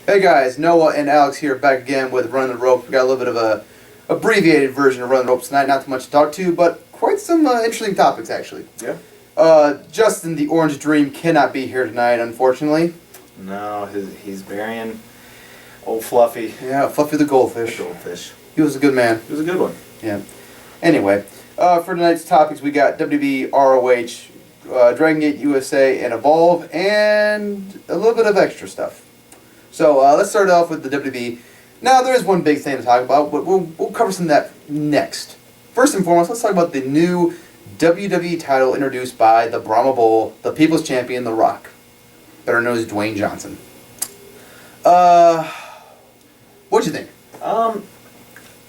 Hey guys, Noah and Alex here back again with Running the Ropes. We got a little bit of a abbreviated version of Running the Ropes tonight. Not too much to talk to, but quite some interesting topics actually. Yeah. Justin, the Orange Dream, cannot be here tonight, unfortunately. No, he's burying old Fluffy. Yeah, Fluffy the Goldfish. The goldfish. He was a good man. He was a good one. Yeah. Anyway, for tonight's topics, we got WWE, ROH, Dragon Gate USA, and Evolve, and a little bit of extra stuff. So let's start off with the WWE. Now, there is one big thing to talk about, but we'll cover some of that next. First and foremost, let's talk about the new WWE title introduced by the Brahma Bull, the People's Champion, The Rock, better known as Dwayne Johnson. What'd you think? I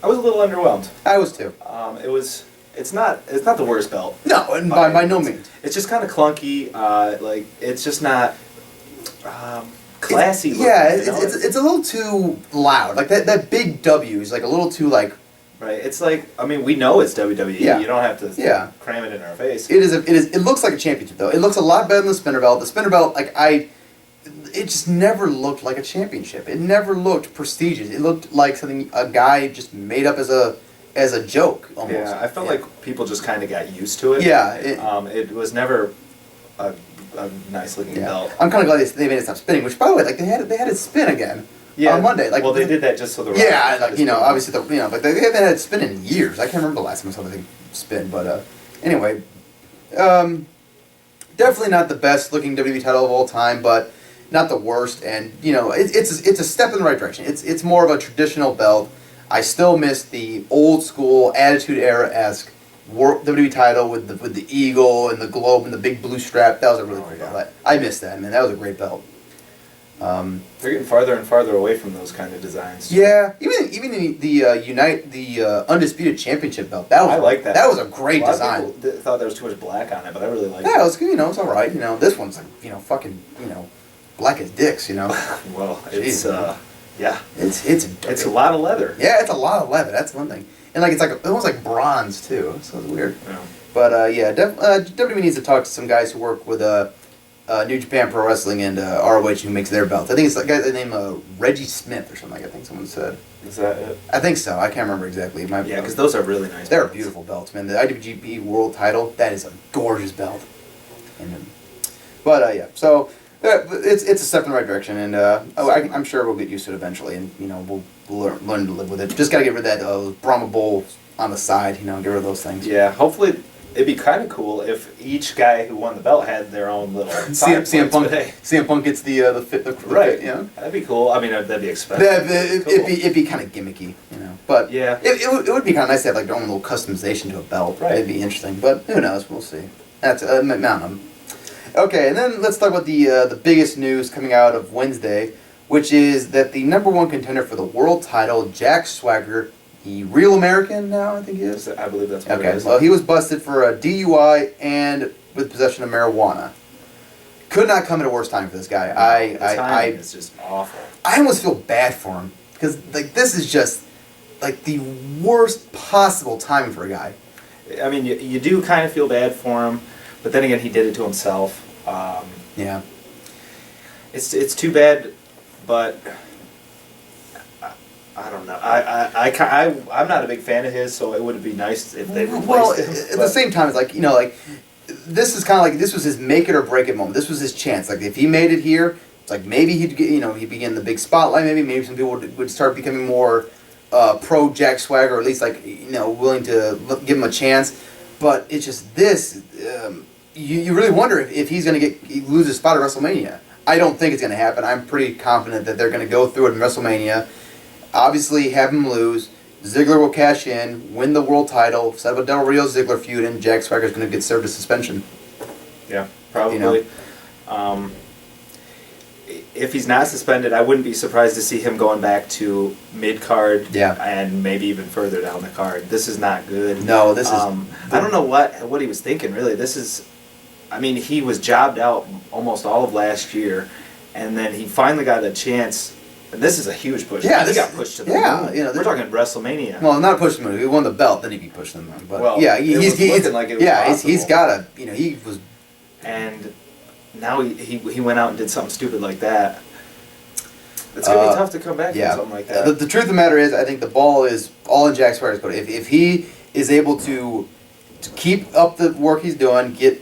was a little underwhelmed. I was too. It's not the worst belt. No, and by no means. It's just kind of clunky. It's just not classy. It's a little too loud. Like that big W is like a little too like. Right. It's like, I mean, we know it's WWE. Yeah. You don't have to cram it in our face. It looks like a championship though. It looks a lot better than the spinner belt. The spinner belt, it just never looked like a championship. It never looked prestigious. It looked like something a guy just made up as a joke almost. Yeah, I felt like people just kind of got used to it. Yeah. It was never a nice looking belt. I'm kind of glad they made it stop spinning. Which, by the way, like they had it spin again. On Monday. Like, well, they did that just so the Rock obviously but they haven't had it spin in years. I can't remember the last time I saw anything spin. But anyway, definitely not the best looking WWE title of all time, but not the worst. And it's a step in the right direction. It's more of a traditional belt. I still miss the old school Attitude Era-esque WWE title with the eagle and the globe and the big blue strap. That was a really cool belt. I missed that, man. That was a great belt. They're getting farther and farther away from those kind of designs. Yeah, even the Undisputed Championship belt. I like that. That was a great design. Of people thought there was too much black on it, but I really liked it. Yeah, it was good. It's all right. This one's like fucking black as dicks. Well, it's it's a lot of leather. Yeah, it's a lot of leather. That's one thing, and it's like almost like bronze too. So it's weird. Yeah. But WWE needs to talk to some guys who work with New Japan Pro Wrestling and ROH who makes their belts. I think it's a guy named Reggie Smith or something. I think someone said. Is that it? I think so. I can't remember exactly. Yeah, because those are really nice. They're beautiful belts, man. The IWGP World Title, that is a gorgeous belt. So it's a step in the right direction, and I'm sure we'll get used to it eventually, and we'll learn to live with it. Just gotta get rid of that Brahma Bull on the side, get rid of those things. Yeah, hopefully. It'd be kind of cool if each guy who won the belt had their own little CM Punk gets the right. Yeah, that'd be cool. I mean, that'd be expensive. It'd be kind of gimmicky, But yeah, it would be kind of nice to have like their own little customization to a belt. Right. It'd be interesting, but who knows? We'll see. That's Okay, and then let's talk about the biggest news coming out of Wednesday, which is that the #1 contender for the world title, Jack Swagger. The Real American now, I think he is. I believe that's what it is. Well, he was busted for a DUI and with possession of marijuana. Could not come at a worse time for this guy. It's just awful. I almost feel bad for him because this is just the worst possible timing for a guy. I mean, you do kind of feel bad for him, but then again, he did it to himself. Yeah. It's too bad, but. I don't know. I'm not a big fan of his, so it would be nice if they replaced him. At the same time, it's this is kind of this was his make it or break it moment. This was his chance. If he made it here, it's maybe he'd get he'd be in the big spotlight. Maybe some people would start becoming more pro Jack Swagger, or at least willing to give him a chance. But it's just this. You really wonder if he's going to lose his spot at WrestleMania. I don't think it's going to happen. I'm pretty confident that they're going to go through it in WrestleMania. Obviously, have him lose. Ziggler will cash in, win the world title, set up a Del Rio Ziggler feud, and Jack Swagger's going to get served a suspension. Yeah, probably. If he's not suspended, I wouldn't be surprised to see him going back to mid-card and maybe even further down the card. This is not good. No, this is... I don't know what he was thinking, really. This is... I mean, he was jobbed out almost all of last year, and then he finally got a chance... And this is a huge push. Yeah, he got pushed to the moon. We're talking WrestleMania. Well, not pushed to the moon. He won the belt, then he'd be pushed to the moon. But well, he's looking like it was possible. He's got a he was. And now he went out and did something stupid like that. It's going to be tough to come back from something like that. The truth of the matter is, I think the ball is all in Jack Swire's court. If he is able to keep up the work he's doing, get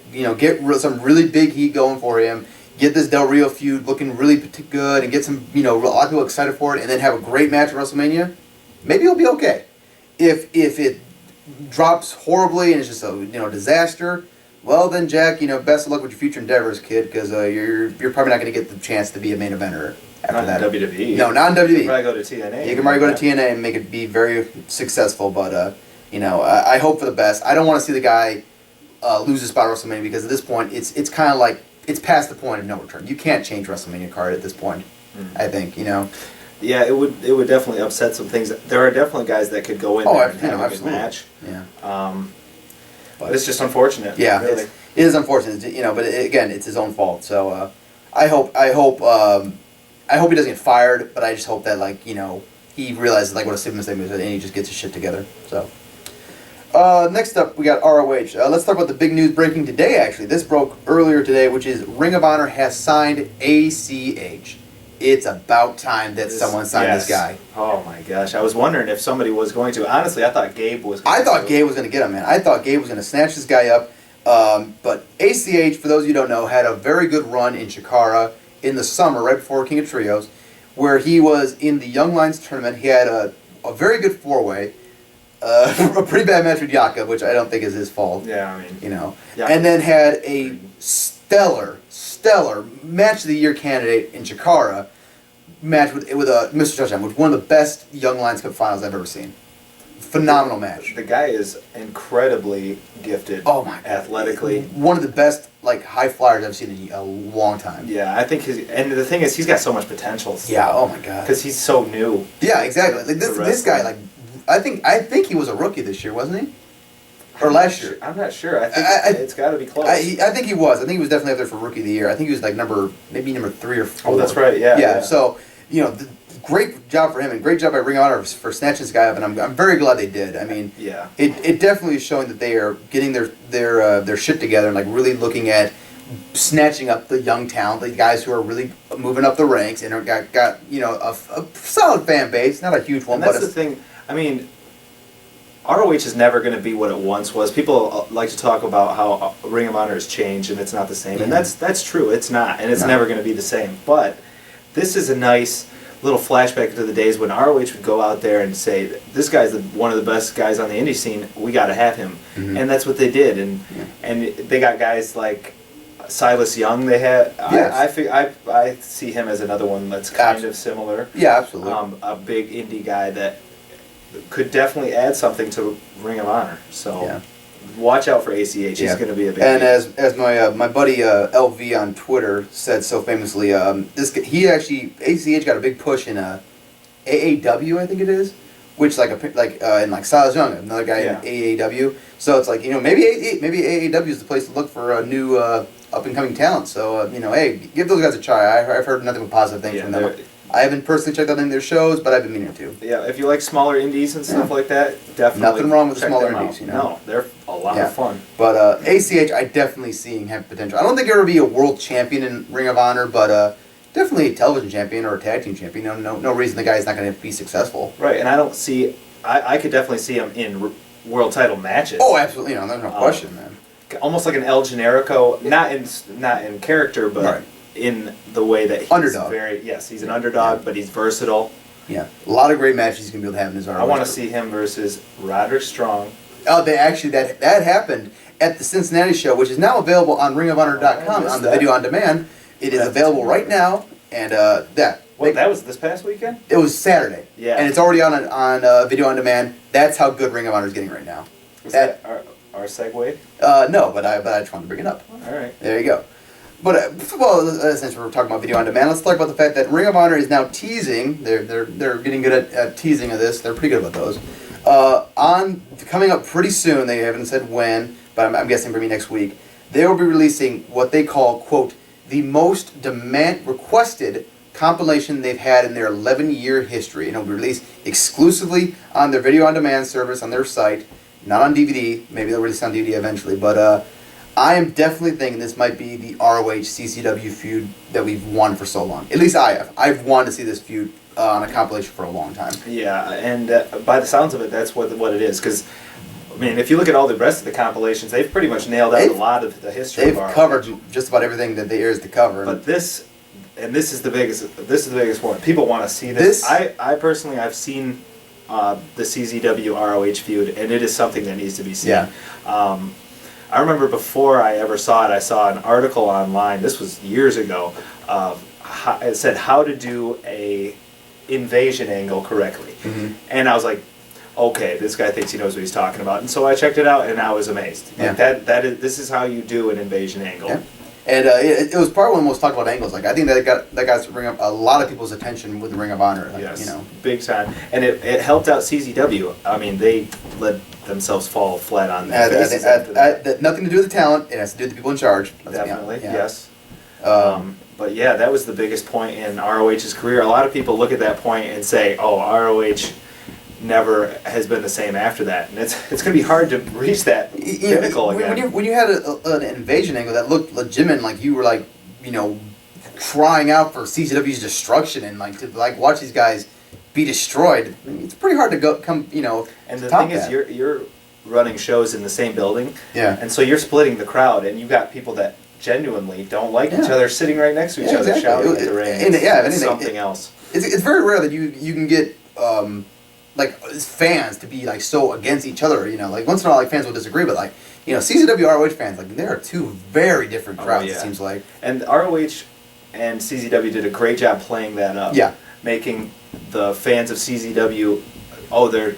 some really big heat going for him, get this Del Rio feud looking really good, and get some a lot of people excited for it, and then have a great match at WrestleMania, maybe he'll be okay. If it drops horribly and it's just a disaster, well then Jack, best of luck with your future endeavors, kid, because you're probably not going to get the chance to be a main eventer after not that. In WWE. No, not in WWE. You can probably go to TNA. You can probably go to TNA and make it be very successful, but I hope for the best. I don't want to see the guy lose his spot at WrestleMania, because at this point it's kind of like it's past the point of no return. You can't change WrestleMania card at this point. Mm-hmm. I think Yeah, it would definitely upset some things. There are definitely guys that could go in there and have a good match. Yeah. But it's just unfortunate. Yeah, really. It is unfortunate. But again, it's his own fault. So I hope he doesn't get fired. But I just hope that he realizes what a stupid mistake was and he just gets his shit together. So. Next up, we got ROH. Let's talk about the big news breaking today, actually. This broke earlier today, which is Ring of Honor has signed ACH. It's about time that someone signed this guy. Oh my gosh. I was wondering if somebody was going to. Honestly, I thought Gabe was going to. I thought Gabe was going to get him, man. I thought Gabe was going to snatch this guy up. But ACH, for those of you who don't know, had a very good run in Chikara in the summer, right before King of Trios, where he was in the Young Lions tournament. He had a very good four-way. A pretty bad match with Yaka, which I don't think is his fault. Yeah, I mean, and then had a stellar match of the year candidate in Chikara match with Mr. Touchdown, which was one of the best Young Lions Cup finals I've ever seen. Phenomenal match. The guy is incredibly gifted. Oh my God. Athletically, one of the best high flyers I've seen in a long time. Yeah, I think and the thing is, he's got so much potential. Still, yeah. Oh my God. Because he's so new. Yeah, exactly. This guy I think he was a rookie this year, wasn't he? Or last year? I'm not sure. I think it's got to be close. I think he was. I think he was definitely up there for Rookie of the Year. I think he was number 3 or 4. Oh, that's right. Yeah. Yeah. So great job for him, and great job by Ring of Honor for snatching this guy up, and I'm very glad they did. I mean, yeah. It definitely is showing that they are getting their shit together and really looking at snatching up the young talent, the guys who are really moving up the ranks and got a solid fan base, not a huge one. And that's the thing. I mean, ROH is never going to be what it once was. People like to talk about how Ring of Honor has changed and it's not the same. And that's true. It's not. And it's never going to be the same. But this is a nice little flashback to the days when ROH would go out there and say, this guy's one of the best guys on the indie scene. We got to have him. Mm-hmm. And that's what they did. And they got guys like Silas Young. They had. Yes. I see him as another one that's kind of similar. Yeah, absolutely. A big indie guy that could definitely add something to Ring of Honor. So watch out for ACH. He's going to be a big And as my buddy LV on Twitter said so famously, ACH got a big push in AAW, I think it is, which in Silas Young, another guy in AAW. So it's maybe AAW is the place to look for a new up and coming talent. So hey, give those guys a try. I've heard nothing but positive things from them. I haven't personally checked out any of their shows, but I've been meaning to. Yeah, if you like smaller indies and stuff like that, definitely. Nothing wrong with the smaller indies, No, they're a lot of fun. But ACH, I definitely see him have potential. I don't think he'll ever be a world champion in Ring of Honor, but definitely a television champion or a tag team champion. No reason the guy's not going to be successul. Right, and I don't see. I could definitely see him in world title matches. Oh, absolutely. There's no question, man. Almost like an El Generico, not in character, but in the way that he's underdog. He's an underdog, but he's versatile. Yeah, a lot of great matches he's gonna be able to have in his ROH. I want to see him versus Roderick Strong. Oh, they actually that happened at the Cincinnati show, which is now available on RingOfHonor.com on the video on demand. It is available right now, and that was this past weekend. It was Saturday. Yeah, and it's already on video on demand. That's how good Ring of Honor is getting right now. Was that our segue? No, but I just wanted to bring it up. All right, there you go. But since we're talking about video on demand, let's talk about the fact that Ring of Honor is now teasing. They're getting good at teasing of this. They're pretty good about those. Coming up pretty soon. They haven't said when, but I'm guessing maybe next week. They will be releasing what they call, quote, the most requested compilation they've had in their 11-year history, and it'll be released exclusively on their video on demand service on their site, not on DVD. Maybe they'll release it on DVD eventually, but. I am definitely thinking this might be the ROH CCW feud that we've won for so long. At least I have. I've wanted to see this feud on a compilation for a long time. Yeah, and by the sounds of it, that's what it is. Because, I mean, if you look at all the rest of the compilations, they've pretty much nailed out a lot of the history. They've of ROH. covered just about everything that there is to cover. But this is the biggest one. People want to see this. I personally, I've seen the CZW ROH feud, and it is something that needs to be seen. Yeah. I remember before I ever saw it, I saw an article online. This was years ago. It said how to do a invasion angle correctly, and I was like, okay, this guy thinks he knows what he's talking about. And so I checked it out, and I was amazed. Like this is how you do an invasion angle. Yeah. And it was probably one of the most talked about angles. Like I think that got to bring up a lot of people's attention with the Ring of Honor. Like, Yes, you know, big time, and it helped out CZW. I mean, they let themselves fall flat on their faces after that. Nothing to do with the talent. It has to do with the people in charge. Definitely, yeah. yes. But yeah, that was the biggest point in ROH's career. A lot of people look at that point and say, "Oh, ROH never has been the same after that," and it's going to be hard to reach that pinnacle again. When you had an invasion angle that looked legitimate, like you were like, you know, crying out for CCW's destruction and like to like watch these guys be destroyed. I mean, it's pretty hard to come, you know. And the thing is, you're running shows in the same building, and so you're splitting the crowd, and you got people that genuinely don't like each other sitting right next to each other shouting at the ring. It's something else. It's very rare that you can get like fans to be like so against each other. You know, like once in a while, like fans will disagree, but like you know, CZW ROH fans, like there are two very different crowds. It seems like. And ROH and CZW did a great job playing that up. Yeah. Making the fans of CZW,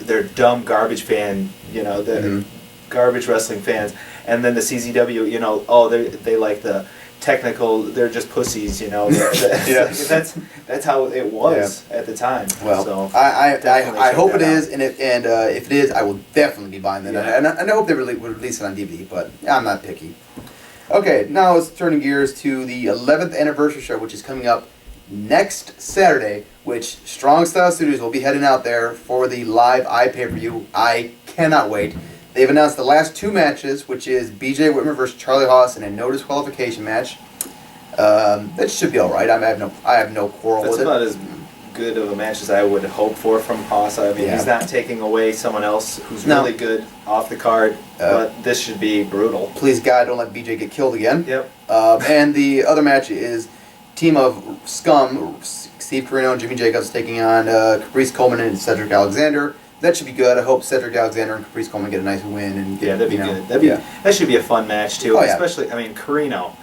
they're dumb garbage fan, you know, the garbage wrestling fans, and then the CZW, you know, they like the technical, they're just pussies, you know. That's how it was at the time. Well, so I hope it is, and if it is, I will definitely be buying that. Yeah. And I hope they would release it on DVD, but I'm not picky. Okay, now let's turn gears to the 11th anniversary show, which is coming up next Saturday, which Strong Style Studios will be heading out there for the live iPay-per-view. I cannot wait. They've announced the last two matches, which is BJ Whitmer versus Charlie Haas in a no disqualification match. That should be all right. I have no quarrel with it. That's about as good of a match as I would hope for from Haas. I mean, he's not taking away someone else who's really good off the card, but this should be brutal. Please God, don't let BJ get killed again. Yep. And the other match is team of Scum, Steve Corino and Jimmy Jacobs taking on Caprice Coleman and Cedric Alexander. That should be good. I hope Cedric Alexander and Caprice Coleman get a nice win. And get, that'd be good. That should be a fun match too. Especially, I mean, Carino's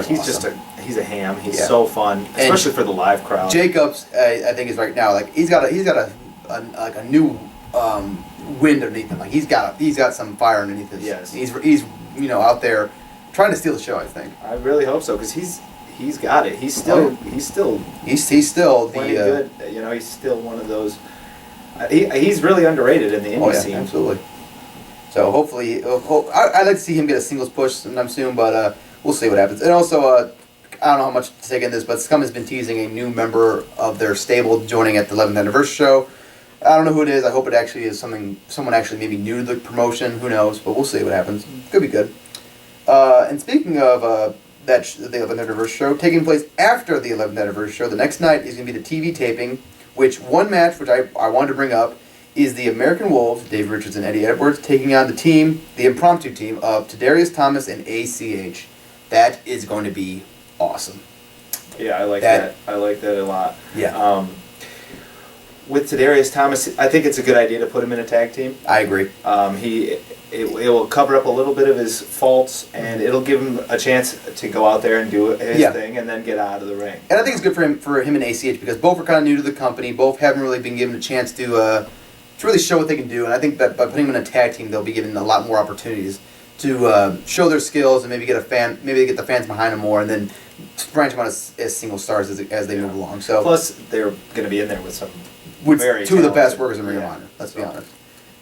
he's awesome. He's a ham. He's so fun, especially for the live crowd. Jacobs, I think, is right now like he's got a new wind underneath him. Like he's got some fire underneath him. Yes. He's you know out there trying to steal the show. I think. I really hope so because he's got it. He's still plenty good. You know, he's still one of those. He's really underrated in the indie scene. Absolutely. So hopefully, I'd like to see him get a singles push sometime soon, but we'll see what happens. And also, I don't know how much to take in this, but Scum has been teasing a new member of their stable joining at the 11th anniversary show. I don't know who it is. I hope it actually is someone actually maybe new to the promotion. Who knows? But we'll see what happens. Could be good. And speaking of the 11th anniversary show, taking place after the 11th anniversary show, the next night is going to be the TV taping. Which one match, which I wanted to bring up, is the American Wolves, Dave Richards and Eddie Edwards, taking on the impromptu team of Tadarius Thomas and ACH. That is going to be awesome. Yeah, I like that. I like that a lot. Yeah. With Tadarius Thomas, I think it's a good idea to put him in a tag team. I agree. It will cover up a little bit of his faults, and it'll give him a chance to go out there and do his thing, and then get out of the ring. And I think it's good for him and ACH because both are kind of new to the company. Both haven't really been given a chance to really show what they can do. And I think that by putting them in a tag team, they'll be given a lot more opportunities to show their skills and maybe get the fans behind them more, and then branch them out as single stars as they move along. So plus, they're going to be in there with two of the best workers in Ring of Honor. Let's be honest.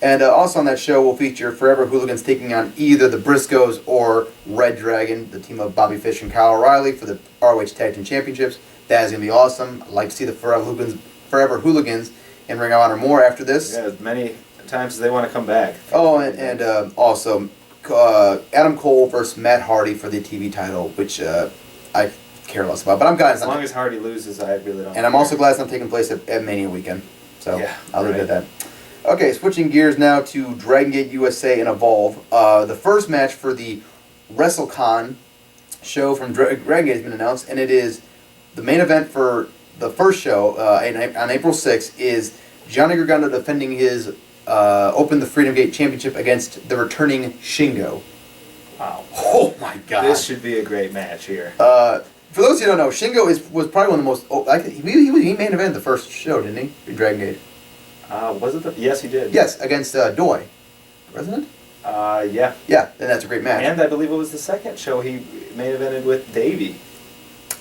And also on that show, we'll feature Forever Hooligans taking on either the Briscoes or Red Dragon, the team of Bobby Fish and Kyle O'Reilly for the ROH Tag Team Championships. That is going to be awesome. I'd like to see the Forever Hooligans in Ring of Honor more after this. Yeah, as many times as they want to come back. Oh, and also Adam Cole versus Matt Hardy for the TV title, which I care less about. But I'm glad it's As not. long as Hardy loses, I really don't. And I'm also glad it's not taking place at Mania weekend. So Yeah, I'll leave it right. at that. Okay, switching gears now to Dragon Gate USA and Evolve. The first match for the WrestleCon show from Dragon Gate has been announced, and it is the main event for the first show on April 6th is Johnny Gargano defending his Open the Freedom Gate Championship against the returning Shingo. Wow. Oh my God! This should be a great match here. For those who don't know, Shingo was probably one of the most. He main evented the first show, didn't he? In Dragon Gate. Was it yes, he did. Yes, against Doi, wasn't it? Yeah. Yeah, and that's a great match. And I believe it was the second show he main evented with Davey.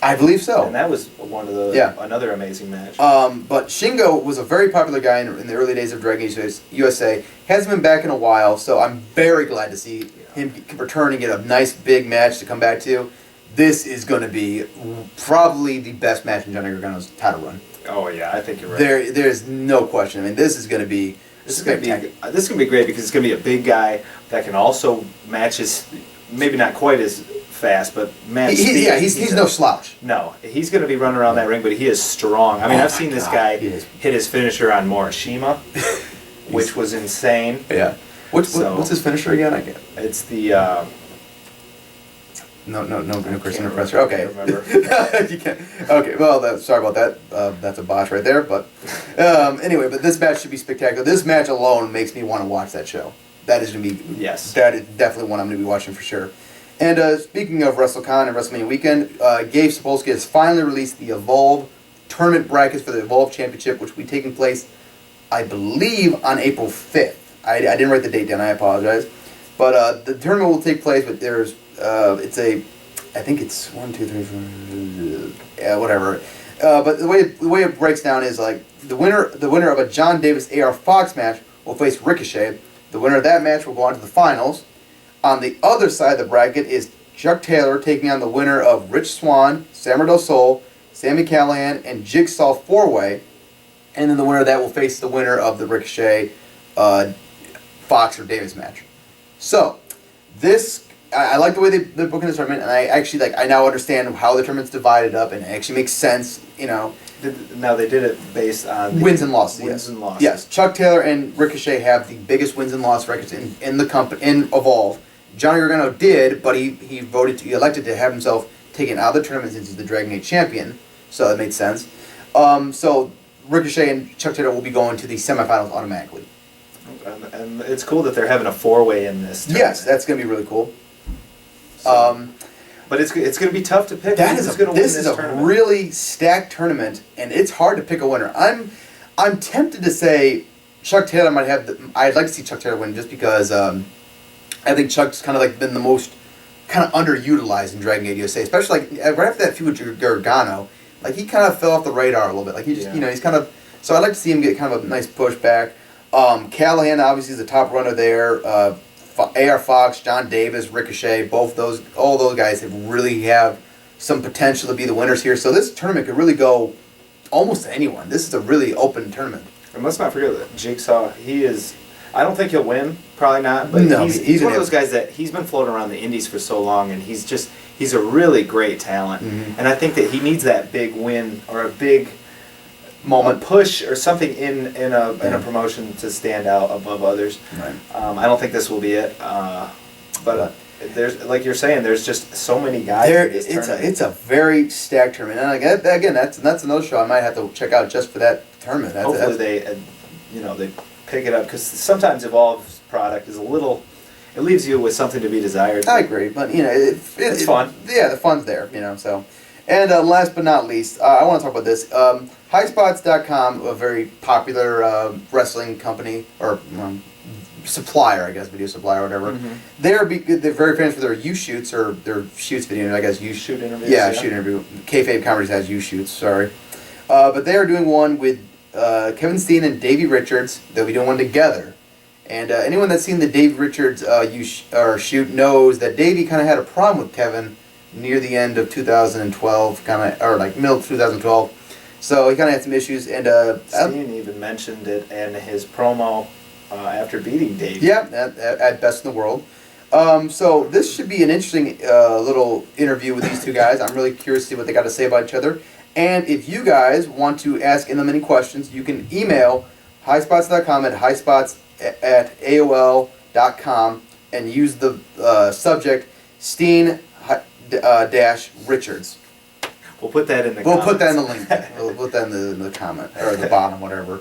I believe so. And that was one of the another amazing match. But Shingo was a very popular guy in the early days of Dragon Gate USA. Hasn't been back in a while, so I'm very glad to see him return and get a nice big match to come back to. This is going to be probably the best match in Johnny Gargano's title run. Oh yeah, I think you're right. There's no question. I mean, this is going to be spectacular. This is going to be great because it's going to be a big guy that can also match his, maybe not quite as fast, but match speed. Yeah, he's no slouch. No, he's going to be running around that ring, but he is strong. I mean, I've seen this guy hit his finisher on Morishima, which was insane. Yeah. What's his finisher again? I can't. It's the. No Christian Oppressor. Okay. I can't remember. You can't. Okay, well, sorry about that. That's a botch right there. But anyway, but this match should be spectacular. This match alone makes me want to watch that show. That is going to be. Yes. That is definitely one I'm going to be watching for sure. And speaking of WrestleCon and WrestleMania weekend, Gabe Sapolsky has finally released the Evolve tournament brackets for the Evolve Championship, which will be taking place, I believe, on April 5th. I didn't write the date down. I apologize. But the tournament will take place, but there's I think it's 1, 2, 3, 4, yeah, whatever. But the way it breaks down is like the winner of a John Davis AR Fox match will face Ricochet. The winner of that match will go on to the finals. On the other side of the bracket is Chuck Taylor taking on the winner of Rich Swann, Samuel Del Sol, Sami Callihan, and Jigsaw 4-Way. And then the winner of that will face the winner of the Ricochet, Fox or Davis match. So, this, I like the way they're booking this tournament, and I actually, I now understand how the tournament's divided up, and it actually makes sense, you know. Now, they did it based on wins and losses. Wins and losses. Yes, Chuck Taylor and Ricochet have the biggest wins and loss records in the company, in Evolve. Johnny Gargano did, but he elected to have himself taken out of the tournament since he's the Dragon Gate champion, so that made sense. So Ricochet and Chuck Taylor will be going to the semifinals automatically. And it's cool that they're having a 4-way in this tournament. Yes, that's going to be really cool. But it's going to be tough to pick. This is a really stacked tournament, and it's hard to pick a winner. I'm tempted to say Chuck Taylor might have. I'd like to see Chuck Taylor win just because I think Chuck's kind of been the most kind of underutilized in Dragon Gate USA, especially right after that feud with Gargano. He kind of fell off the radar a little bit. He just he's kind of. So I'd like to see him get kind of a nice push back. Callahan obviously is the top runner there. AR Fox, John Davis, Ricochet, all those guys have some potential to be the winners here. So this tournament could really go almost to anyone. This is a really open tournament. And let's not forget that Jigsaw, I don't think he'll win, probably not, but no, he's one of those guys that he's been floating around the indies for so long, and he's a really great talent. Mm-hmm. And I think that he needs that big win or a big moment push or something in a promotion to stand out above others. Right. I don't think this will be it, but there's, like you're saying, there's just so many guys. It's a very stacked tournament, and again, that's another show I might have to check out just for that tournament. Hopefully they pick it up, because sometimes Evolve's product is it leaves you with something to be desired. I agree, but it's fun. Yeah, the fun's there, so. And last but not least, I want to talk about this. Highspots.com, a very popular wrestling company, or supplier, I guess, video supplier or whatever. Mm-hmm. They're very famous for their U-shoots, or their shoots video, I guess. Shoot interviews. Yeah, shoot interview. Kayfabe Comedies has U-shoots, sorry. But they are doing one with Kevin Steen and Davey Richards. They'll be doing one together. And anyone that's seen the Davey Richards shoot knows that Davey kind of had a problem with Kevin near the end of 2012, or middle of 2012. So he kind of had some issues, and Steen even mentioned it in his promo after beating Davey. Yeah, at Best in the World. So this should be an interesting little interview with these two guys. I'm really curious to see what they got to say about each other. And if you guys want to ask them any questions, you can email highspots.com at highspots@aol.com and use the subject Steen Richards. We'll put that in the We'll comments. put that in the link. We'll put that in the comment or the bottom, whatever.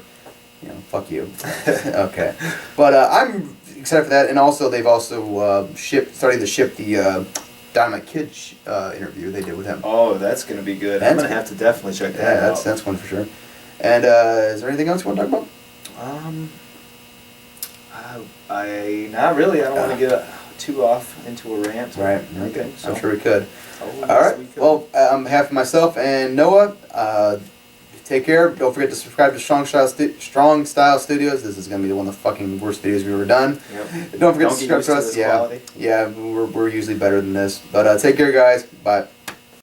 You know, fuck you. Okay, but I'm excited for that, and also they've also starting to ship the Dynamite Kid interview they did with him. Oh, that's gonna be good. I'm gonna have to definitely check that out. That's one for sure. And is there anything else you want to talk about? I not really. I don't want to get too off into a rant. Right. Okay. So. I'm sure we could. Oh, all right. Well, on behalf of myself and Noah, take care. Don't forget to subscribe to Strong Style Studios. This is going to be one of the fucking worst videos we've ever done. Yep. Don't forget to subscribe to us. Quality. Yeah, we're usually better than this. But take care, guys. Bye.